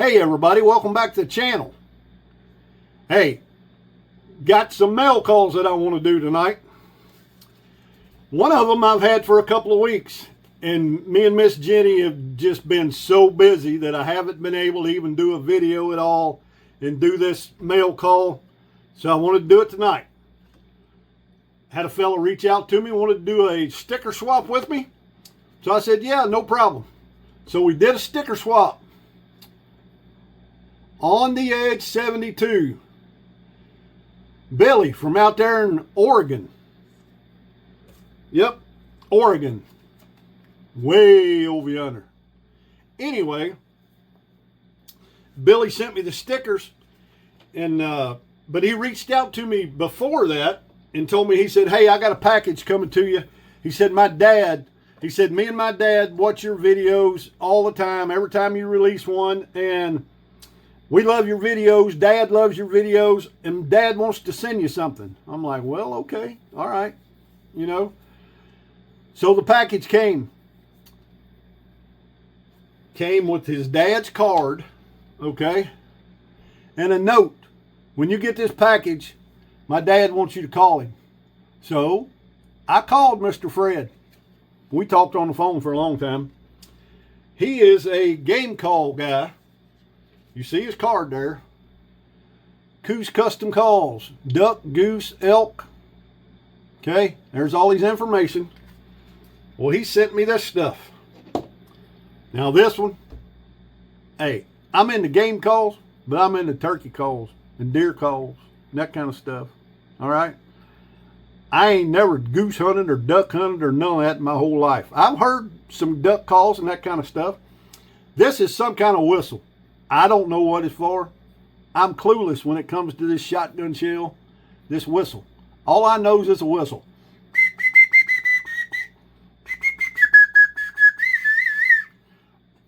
Hey everybody, welcome back to the channel. Hey, got some mail calls that I want to do tonight. One of them I've had for a couple of weeks, and me and Miss Jenny have just been so busy that I haven't been able to even do a video at all and do this mail call, so I wanted to do it tonight. Had a fella reach out to me, wanted to do a sticker swap with me, so I said, yeah, no problem. So we did a sticker swap. OnTheEdge72. Billy from out there in Oregon. Yep, Oregon. Way over yonder. Anyway, Billy sent me the stickers, and but he reached out to me before that and told me, he said, hey, I got a package coming to you. He said, me and my dad watch your videos all the time, every time you release one, and we love your videos. Dad loves your videos, and Dad wants to send you something. I'm like, well, okay, all right, you know. So the package came with his dad's card, okay, and a note. When you get this package, my dad wants you to call him. So I called Mr. Fred. We talked on the phone for a long time. He is a game call guy. You see his card there. Coos Custom Calls. Duck, goose, elk. Okay, there's all his information. Well, he sent me this stuff. Now this one, hey, I'm into game calls, but I'm into turkey calls and deer calls and that kind of stuff. All right? I ain't never goose hunted or duck hunted or none of that in my whole life. I've heard some duck calls and that kind of stuff. This is some kind of whistle. I don't know what it's for. I'm clueless when it comes to this shotgun shell, this whistle. All I know is it's a whistle.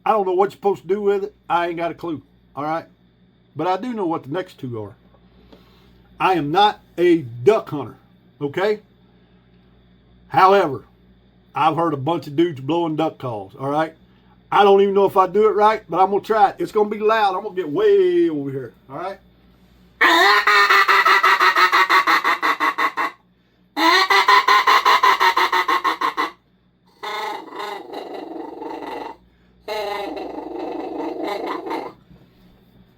I don't know what you're supposed to do with it. I ain't got a clue. All right? But I do know what the next two are. I am not a duck hunter. Okay? However, I've heard a bunch of dudes blowing duck calls. All right? I don't even know if I do it right, but I'm going to try it. It's going to be loud. I'm going to get way over here. All right?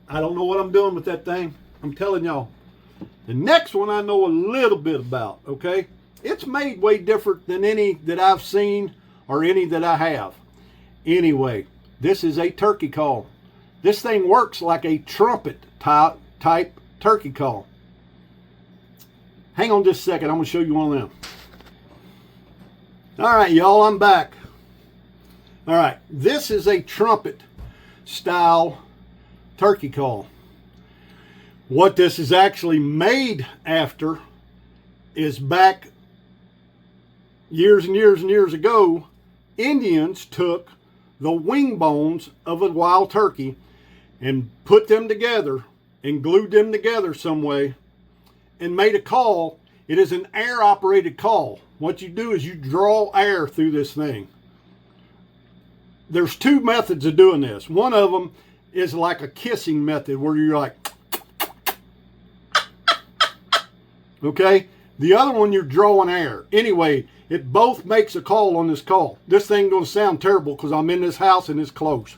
I don't know what I'm doing with that thing. I'm telling y'all. The next one I know a little bit about, okay? It's made way different than any that I've seen or any that I have. Anyway, this is a turkey call. This thing works like a trumpet type turkey call. Hang on just a second. I'm going to show you one of them. All right, y'all, I'm back. All right, this is a trumpet style turkey call. What this is actually made after is back years and years and years ago, Indians took the wing bones of a wild turkey and put them together and glued them together some way and made a call. It is an air operated call. What you do is you draw air through this thing. There's two methods of doing this. One of them is like a kissing method where you're like, okay? The other one, you're drawing air. Anyway, it both makes a call on this call. This thing going to sound terrible because I'm in this house and it's close.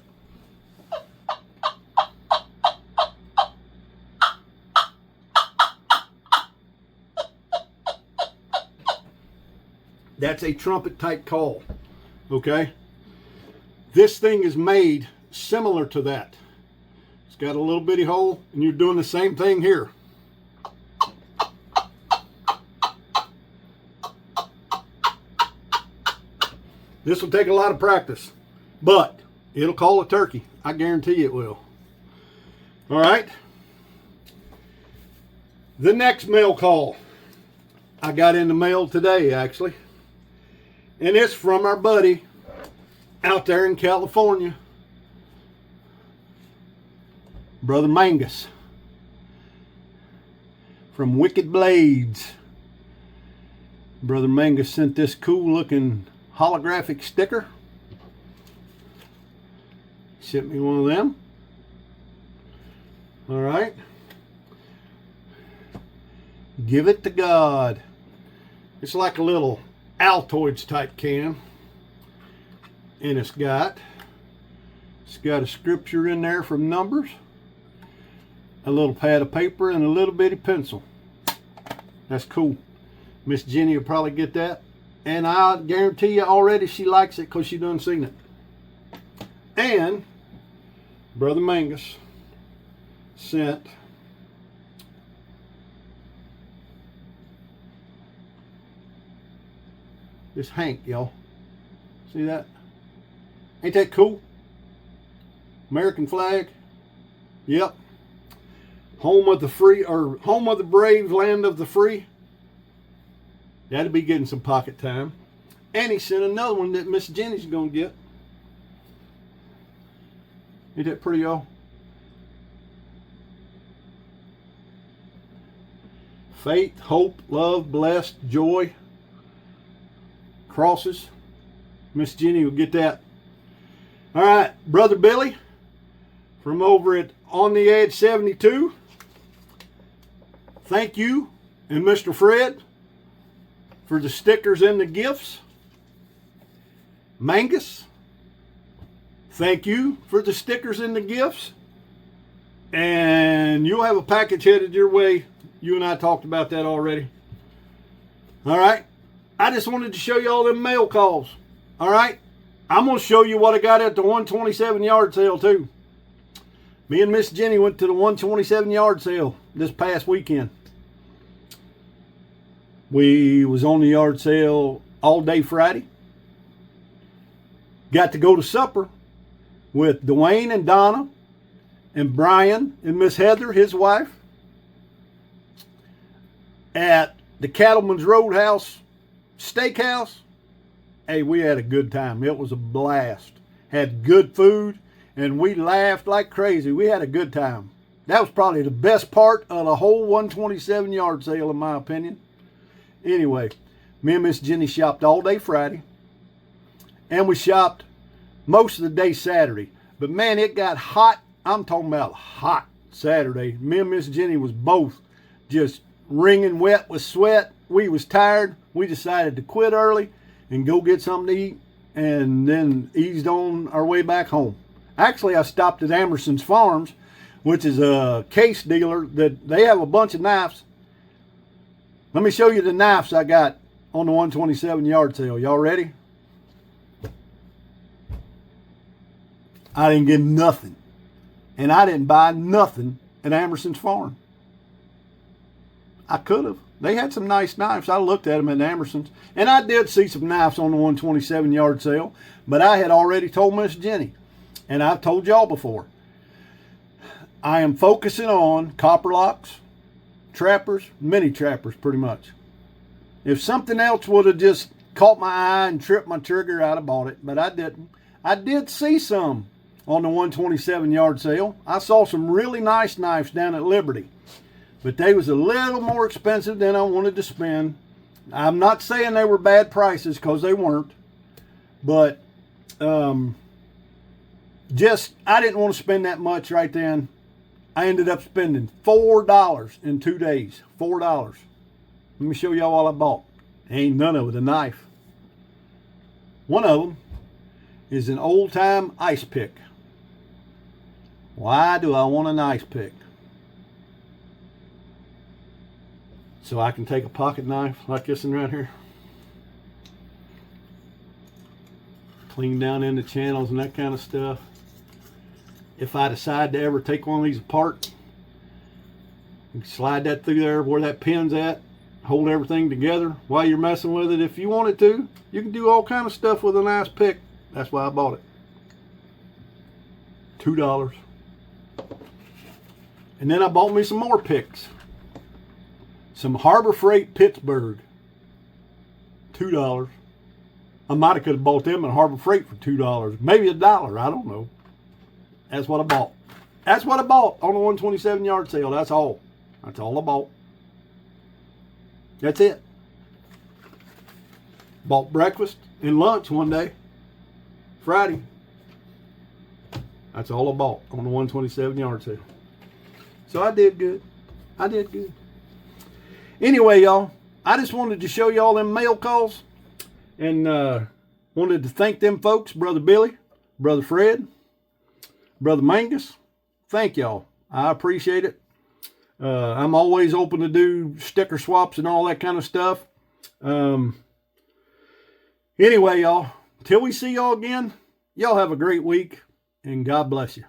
That's a trumpet type call, okay? This thing is made similar to that. It's got a little bitty hole, and you're doing the same thing here. This will take a lot of practice, but it'll call a turkey. I guarantee it will. All right. The next mail call I got in the mail today, actually. And it's from our buddy out there in California, Brother Mangus from Wicked Blades. Brother Mangus sent this cool looking holographic sticker. Sent me one of them. All right. Give it to God. It's like a little Altoids type can. And it's got a scripture in there from Numbers, a little pad of paper, and a little bitty pencil. That's cool. Miss Jenny will probably get that. And I guarantee you already she likes it because she done seen it. And Brother Mangus sent this Hank, y'all. See that? Ain't that cool? American flag. Yep. Home of the free, or home of the brave, land of the free. That'll be getting some pocket time. And he sent another one that Miss Jenny's going to get. Ain't that pretty, y'all? Faith, hope, love, blessed, joy, crosses. Miss Jenny will get that. All right, Brother Billy from over at OnTheEdge72. Thank you, and Mr. Fred, for the stickers and the gifts. Mangus, thank you for the stickers and the gifts. And you'll have a package headed your way. You and I talked about that already. All right. I just wanted to show you all them mail calls. All right. I'm going to show you what I got at the 127 yard sale too. Me and Miss Jenny went to the 127 yard sale this past weekend. We was on the yard sale all day Friday. Got to go to supper with Dwayne and Donna and Brian and Miss Heather, his wife, at the Cattleman's Roadhouse Steakhouse. Hey, we had a good time. It was a blast. Had good food, and we laughed like crazy. We had a good time. That was probably the best part of the whole 127 yard sale, in my opinion. Anyway, me and Miss Jenny shopped all day Friday, and we shopped most of the day Saturday. But man, it got hot. I'm talking about hot Saturday. Me and Miss Jenny was both just wringing wet with sweat. We was tired. We decided to quit early and go get something to eat, and then eased on our way back home. Actually, I stopped at Amerson's Farms, which is a case dealer that they have a bunch of knives. Let me show you the knives I got on the 127 yard sale. Y'all ready? I didn't get nothing. And I didn't buy nothing at Amerson's Farm. I could have. They had some nice knives. I looked at them at Amerson's. And I did see some knives on the 127 yard sale. But I had already told Miss Jenny, and I've told y'all before, I am focusing on copper locks, trappers, mini trappers pretty much. If something else would have just caught my eye and tripped my trigger, I'd have bought it. But I didn't. I did see some on the 127 yard sale. I saw some really nice knives down at Liberty. But they was a little more expensive than I wanted to spend. I'm not saying they were bad prices, because they weren't. But I didn't want to spend that much right then. I ended up spending $4 in 2 days. $4. Let me show y'all what I bought. Ain't none of it a knife. One of them is an old-time ice pick. Why do I want an ice pick? So I can take a pocket knife like this one right here, clean down in the channels and that kind of stuff. If I decide to ever take one of these apart, you can slide that through there where that pin's at, hold everything together while you're messing with it. If you wanted to, you can do all kind of stuff with a nice pick. That's why I bought it. $2. And then I bought me some more picks. Some Harbor Freight Pittsburgh, $2. I might have could have bought them at Harbor Freight for $2, maybe $1. I don't know. That's what I bought. That's what I bought on the 127 yard sale. That's all. That's all I bought. That's it. Bought breakfast and lunch one day, Friday. That's all I bought on the 127 yard sale. So I did good. I did good. Anyway, y'all, I just wanted to show y'all them mail calls, and wanted to thank them folks, Brother Billy, Brother Fred, Brother Mangus. Thank y'all. I appreciate it. I'm always open to do sticker swaps and all that kind of stuff. Anyway, y'all, till we see y'all again, y'all have a great week, and God bless you.